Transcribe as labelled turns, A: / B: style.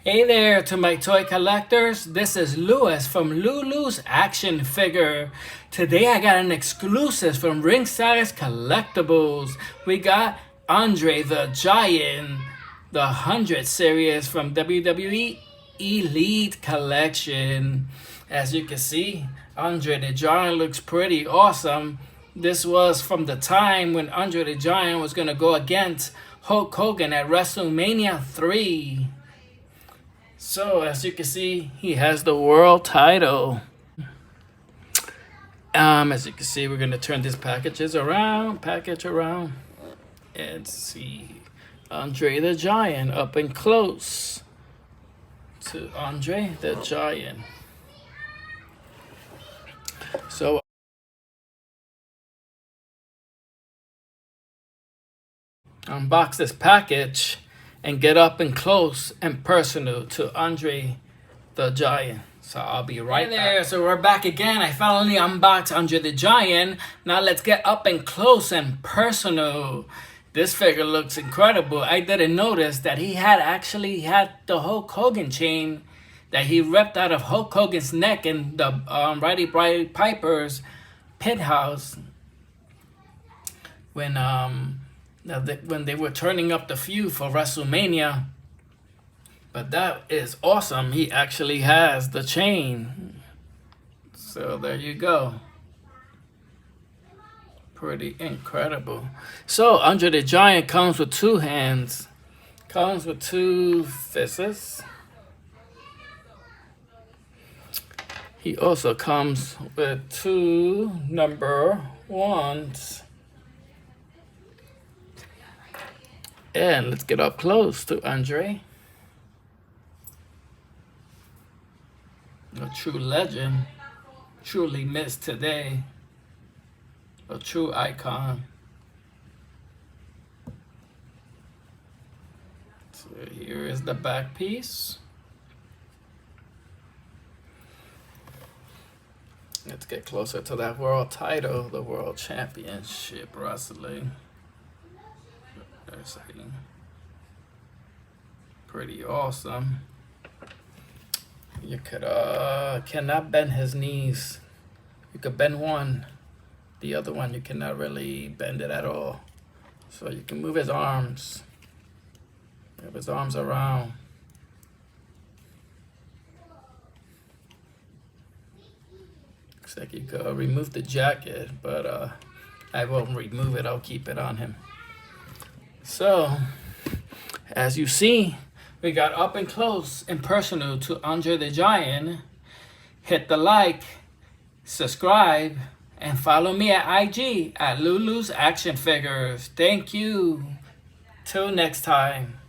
A: Hey there to my toy collectors, this is Lewis from Lulu's Action Figure. Today I got an exclusive from Ringside's Collectibles. We got Andre the Giant, the 100 series from WWE Elite Collection. As you can see, Andre the Giant looks pretty awesome. This was from the time when Andre the Giant was going to go against Hulk Hogan at WrestleMania 3. So, as you can see, he has the world title. As you can see, we're going to turn these package around, and see Andre the Giant up and close to Andre the Giant. So, unbox this package and get up and close and personal to Andre the Giant. So I'll be right there. So we're back again. I finally unboxed Andre the Giant. Now let's get up and close and personal. This figure looks incredible. I didn't notice that he actually had the Hulk Hogan chain that he ripped out of Hulk Hogan's neck in the Roddy Piper's pit house when they were turning up the feud for WrestleMania. But that is awesome. He actually has the chain. So there you go. Pretty incredible. So Andre the Giant comes with two hands. Comes with two fists. He also comes with two number ones. And let's get up close to Andre. A true legend, truly missed today. A true icon. So here is the back piece. Let's get closer to that world title, the World Championship Wrestling. There's pretty awesome. You could cannot bend his knees. You could bend one. The other one you cannot really bend it at all. So you can move his arms. Move his arms around. Looks like you could remove the jacket, but I won't remove it. I'll keep it on him. So, as you see, we got up and close and personal to Andre the Giant. Hit the like, subscribe, and follow me at IG at Lulu's Action Figures. Thank you. Till next time.